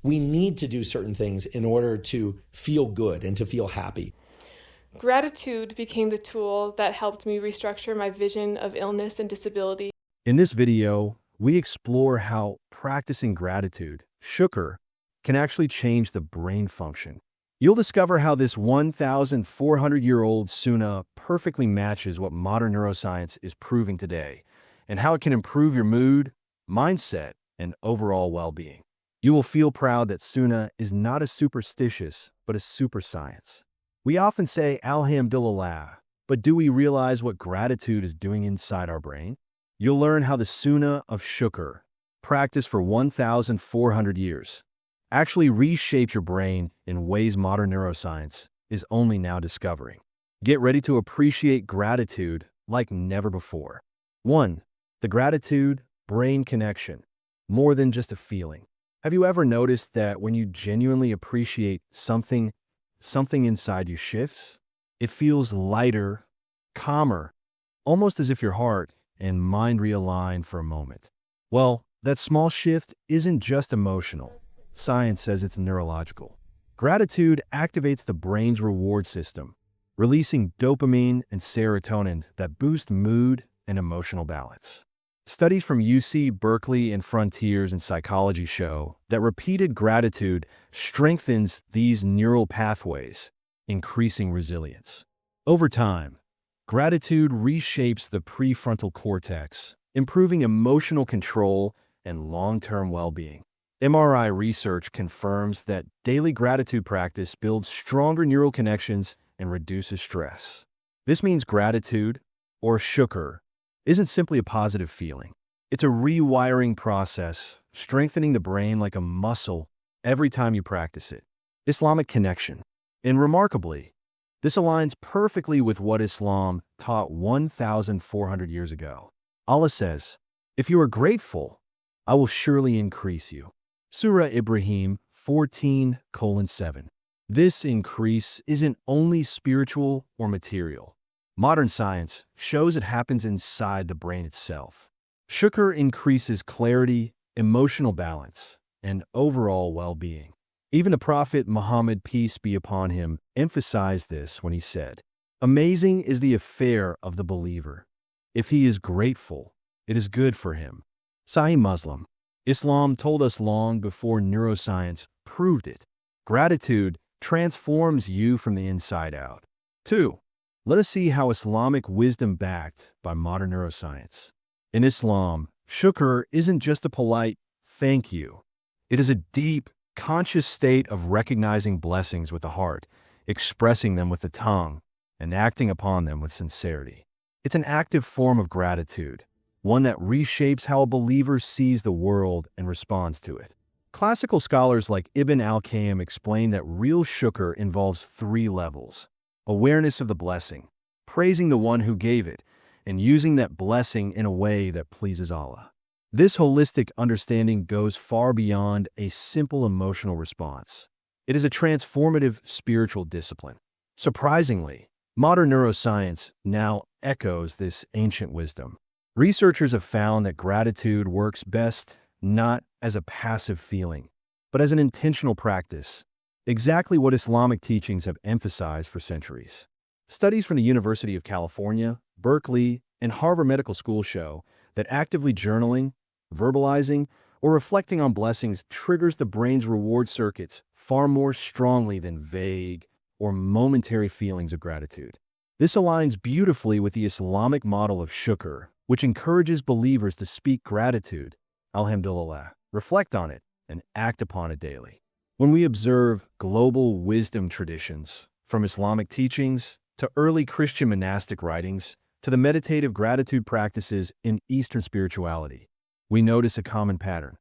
We need to do certain things in order to feel good and to feel happy. Gratitude became the tool that helped me restructure my vision of illness and disability. In this video, we explore how practicing gratitude, Shukr, can actually change the brain function. You'll discover how this 1,400-year-old Sunnah perfectly matches what modern neuroscience is proving today, and how it can improve your mood, mindset, and overall well-being. You will feel proud that Sunnah is not a superstitious, but a super science. We often say Alhamdulillah, but do we realize what gratitude is doing inside our brain? You'll learn how the Sunnah of Shukr, practiced for 1,400 years, actually reshaped your brain in ways modern neuroscience is only now discovering. Get ready to appreciate gratitude like never before. 1. The gratitude-brain connection, more than just a feeling. Have you ever noticed that when you genuinely appreciate something inside you shifts? It feels lighter, calmer, almost as if your heart and mind realign for a moment. Well, that small shift isn't just emotional. Science says it's neurological. Gratitude activates the brain's reward system, releasing dopamine and serotonin that boost mood and emotional balance. Studies from UC Berkeley and Frontiers in Psychology show that repeated gratitude strengthens these neural pathways, increasing resilience. Over time, gratitude reshapes the prefrontal cortex, improving emotional control and long-term well-being. MRI research confirms that daily gratitude practice builds stronger neural connections and reduces stress. This means gratitude, or shukr, isn't simply a positive feeling. It's a rewiring process, strengthening the brain like a muscle every time you practice it. Islamic connection. And remarkably, this aligns perfectly with what Islam taught 1,400 years ago. Allah says, "If you are grateful, I will surely increase you." Surah Ibrahim 14:7. This increase isn't only spiritual or material. Modern science shows it happens inside the brain itself. Shukr increases clarity, emotional balance, and overall well-being. Even the Prophet Muhammad, peace be upon him, emphasized this when he said, "Amazing is the affair of the believer. If he is grateful, it is good for him." Sahih Muslim. Islam told us long before neuroscience proved it. Gratitude transforms you from the inside out. 2. Let us see how Islamic wisdom backed by modern neuroscience. In Islam, shukr isn't just a polite thank you. It is a deep, conscious state of recognizing blessings with the heart, expressing them with the tongue, and acting upon them with sincerity. It's an active form of gratitude, one that reshapes how a believer sees the world and responds to it. Classical scholars like Ibn al-Qayyim explain that real shukr involves 3 levels: awareness of the blessing, praising the one who gave it, and using that blessing in a way that pleases Allah. This holistic understanding goes far beyond a simple emotional response. It is a transformative spiritual discipline. Surprisingly, modern neuroscience now echoes this ancient wisdom. Researchers have found that gratitude works best not as a passive feeling, but as an intentional practice, exactly what Islamic teachings have emphasized for centuries. Studies from the University of California, Berkeley, and Harvard Medical School show that actively journaling, verbalizing, or reflecting on blessings triggers the brain's reward circuits far more strongly than vague or momentary feelings of gratitude. This aligns beautifully with the Islamic model of shukr, which encourages believers to speak gratitude, alhamdulillah, reflect on it, and act upon it daily. When we observe global wisdom traditions, from Islamic teachings to early Christian monastic writings to the meditative gratitude practices in Eastern spirituality, we notice a common pattern: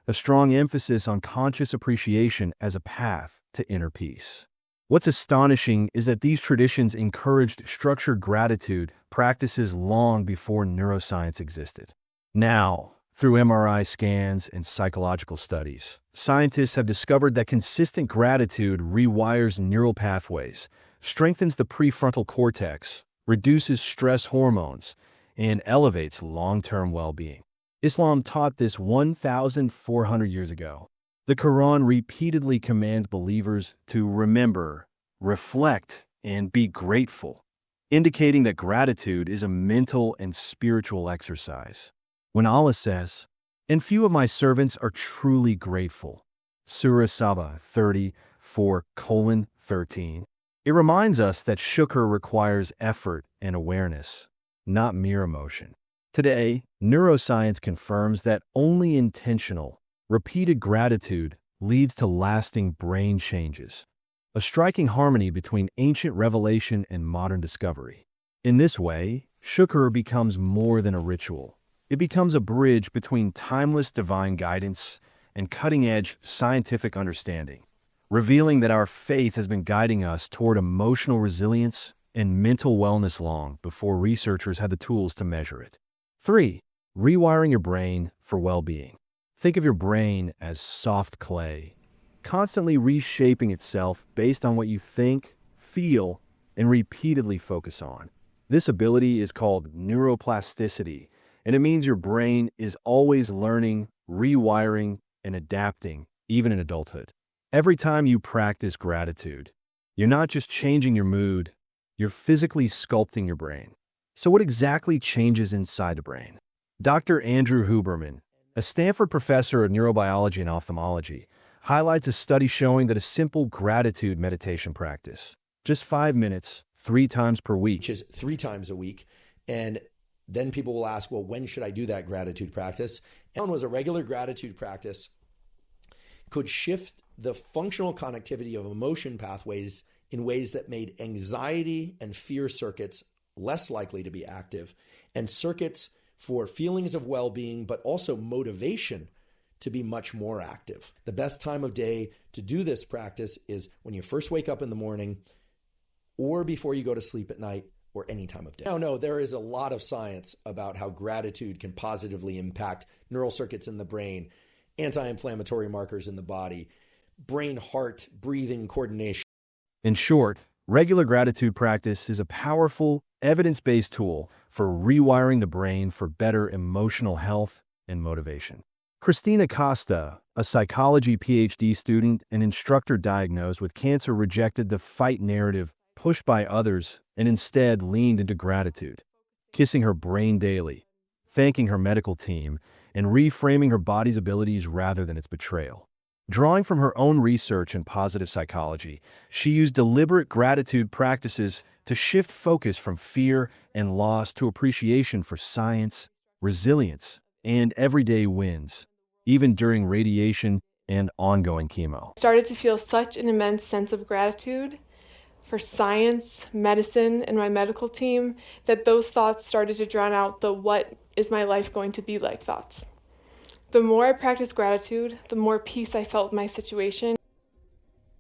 a strong emphasis on conscious appreciation as a path to inner peace. What's astonishing is that these traditions encouraged structured gratitude practices long before neuroscience existed. Now, through MRI scans and psychological studies, scientists have discovered that consistent gratitude rewires neural pathways, strengthens the prefrontal cortex, reduces stress hormones, and elevates long-term well-being. Islam taught this 1,400 years ago. The Quran repeatedly commands believers to remember, reflect, and be grateful, indicating that gratitude is a mental and spiritual exercise. When Allah says, "And few of my servants are truly grateful," Surah Saba 34:13, it reminds us that shukr requires effort and awareness, not mere emotion. Today, neuroscience confirms that only intentional, repeated gratitude leads to lasting brain changes, a striking harmony between ancient revelation and modern discovery. In this way, shukr becomes more than a ritual. It becomes a bridge between timeless divine guidance and cutting-edge scientific understanding, revealing that our faith has been guiding us toward emotional resilience and mental wellness long before researchers had the tools to measure it. 3. Rewiring your brain for well-being. Think of your brain as soft clay, constantly reshaping itself based on what you think, feel, and repeatedly focus on. This ability is called neuroplasticity, and it means your brain is always learning, rewiring, and adapting, even in adulthood. Every time you practice gratitude, you're not just changing your mood, you're physically sculpting your brain. So what exactly changes inside the brain? Dr. Andrew Huberman, a Stanford professor of neurobiology and ophthalmology, highlights a study showing that a simple gratitude meditation practice, just 5 minutes, 3 times per week, which is 3 times a week. And then people will ask, well, when should I do that gratitude practice? And one was a regular gratitude practice could shift the functional connectivity of emotion pathways in ways that made anxiety and fear circuits less likely to be active, and circuits for feelings of well-being, but also motivation to be much more active. The best time of day to do this practice is when you first wake up in the morning or before you go to sleep at night or any time of day. Now, no, there is a lot of science about how gratitude can positively impact neural circuits in the brain, anti-inflammatory markers in the body, brain-heart breathing coordination. In short, regular gratitude practice is a powerful, evidence-based tool for rewiring the brain for better emotional health and motivation. Christina Costa, a psychology PhD student and instructor diagnosed with cancer, rejected the fight narrative pushed by others and instead leaned into gratitude, kissing her brain daily, thanking her medical team, and reframing her body's abilities rather than its betrayal. Drawing from her own research in positive psychology, she used deliberate gratitude practices to shift focus from fear and loss to appreciation for science, resilience, and everyday wins, even during radiation and ongoing chemo. I started to feel such an immense sense of gratitude for science, medicine, and my medical team that those thoughts started to drown out the "what is my life going to be like" thoughts. The more I practiced gratitude, the more peace I felt with my situation.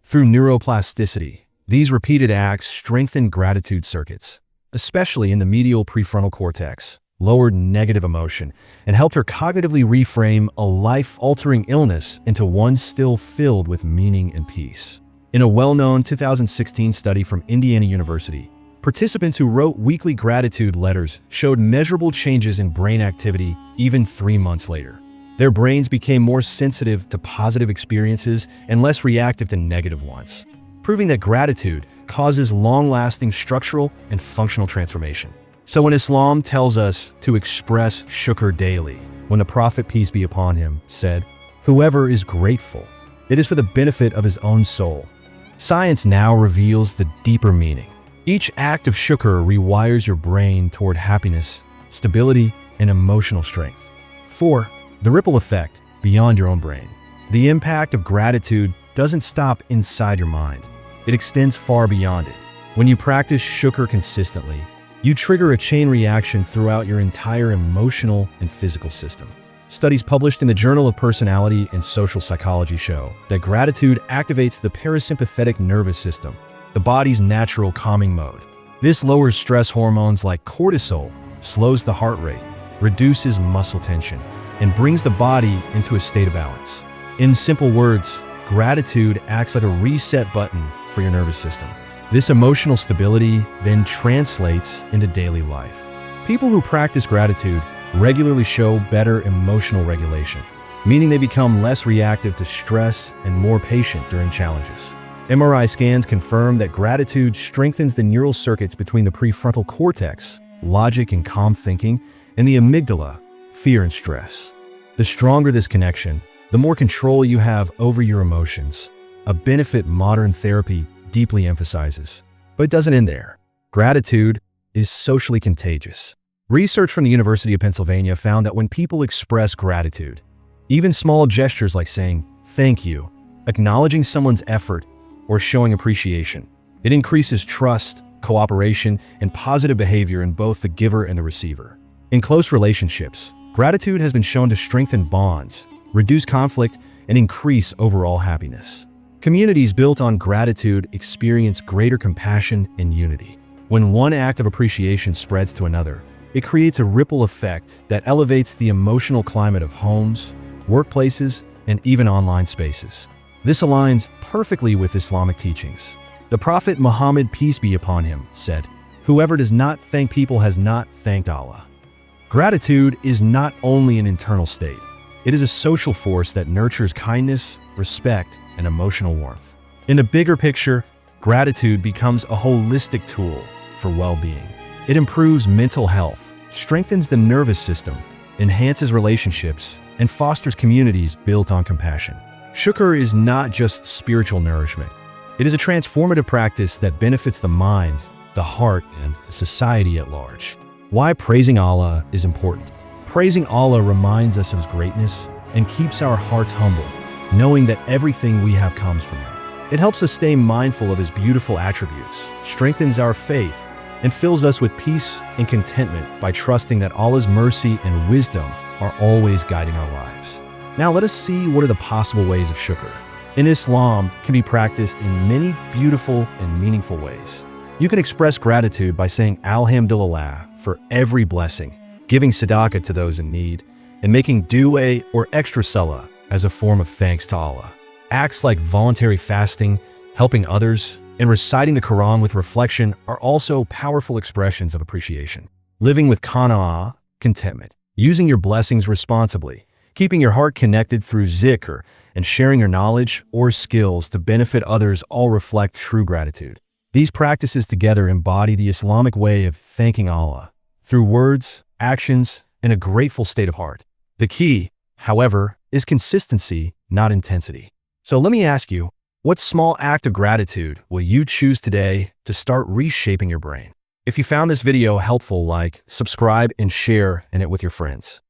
Through neuroplasticity, these repeated acts strengthen gratitude circuits, especially in the medial prefrontal cortex, lowered negative emotion, and helped her cognitively reframe a life-altering illness into one still filled with meaning and peace. In a well-known 2016 study from Indiana University, participants who wrote weekly gratitude letters showed measurable changes in brain activity even 3 months later. Their brains became more sensitive to positive experiences and less reactive to negative ones, proving that gratitude causes long-lasting structural and functional transformation. So when Islam tells us to express shukr daily, when the Prophet, peace be upon him, said, "Whoever is grateful, it is for the benefit of his own soul," science now reveals the deeper meaning. Each act of shukr rewires your brain toward happiness, stability, and emotional strength. 4. The ripple effect beyond your own brain. The impact of gratitude doesn't stop inside your mind. It extends far beyond it. When you practice shukr consistently, you trigger a chain reaction throughout your entire emotional and physical system. Studies published in the Journal of Personality and Social Psychology show that gratitude activates the parasympathetic nervous system, the body's natural calming mode. This lowers stress hormones like cortisol, slows the heart rate, reduces muscle tension, and brings the body into a state of balance. In simple words, gratitude acts like a reset button for your nervous system. This emotional stability then translates into daily life. People who practice gratitude regularly show better emotional regulation, meaning they become less reactive to stress and more patient during challenges. MRI scans confirm that gratitude strengthens the neural circuits between the prefrontal cortex, logic and calm thinking, and the amygdala, fear and stress. The stronger this connection, the more control you have over your emotions, a benefit modern therapy deeply emphasizes. But it doesn't end there. Gratitude is socially contagious. Research from the University of Pennsylvania found that when people express gratitude, even small gestures like saying thank you, acknowledging someone's effort, or showing appreciation, it increases trust, cooperation, and positive behavior in both the giver and the receiver. In close relationships, gratitude has been shown to strengthen bonds, reduce conflict, and increase overall happiness. Communities built on gratitude experience greater compassion and unity. When one act of appreciation spreads to another, it creates a ripple effect that elevates the emotional climate of homes, workplaces, and even online spaces. This aligns perfectly with Islamic teachings. The Prophet Muhammad, peace be upon him, said, "Whoever does not thank people has not thanked Allah." Gratitude is not only an internal state, it is a social force that nurtures kindness, respect, and emotional warmth. In the bigger picture, gratitude becomes a holistic tool for well-being. It improves mental health, strengthens the nervous system, enhances relationships, and fosters communities built on compassion. Shukr is not just spiritual nourishment. It is a transformative practice that benefits the mind, the heart, and society at large. Why praising Allah is important. Praising Allah reminds us of His greatness and keeps our hearts humble, knowing that everything we have comes from Him. It helps us stay mindful of His beautiful attributes, strengthens our faith, and fills us with peace and contentment by trusting that Allah's mercy and wisdom are always guiding our lives. Now let us see what are the possible ways of shukr. In Islam, can be practiced in many beautiful and meaningful ways. You can express gratitude by saying Alhamdulillah for every blessing, giving sadaqah to those in need, and making du'a or extra salah as a form of thanks to Allah. Acts like voluntary fasting, helping others, and reciting the Quran with reflection are also powerful expressions of appreciation. Living with qana'ah, contentment, using your blessings responsibly, keeping your heart connected through zikr, and sharing your knowledge or skills to benefit others all reflect true gratitude. These practices together embody the Islamic way of thanking Allah through words, actions, and a grateful state of heart. The key, however, is consistency, not intensity. So let me ask you, what small act of gratitude will you choose today to start reshaping your brain? If you found this video helpful, like, subscribe, and share it with your friends.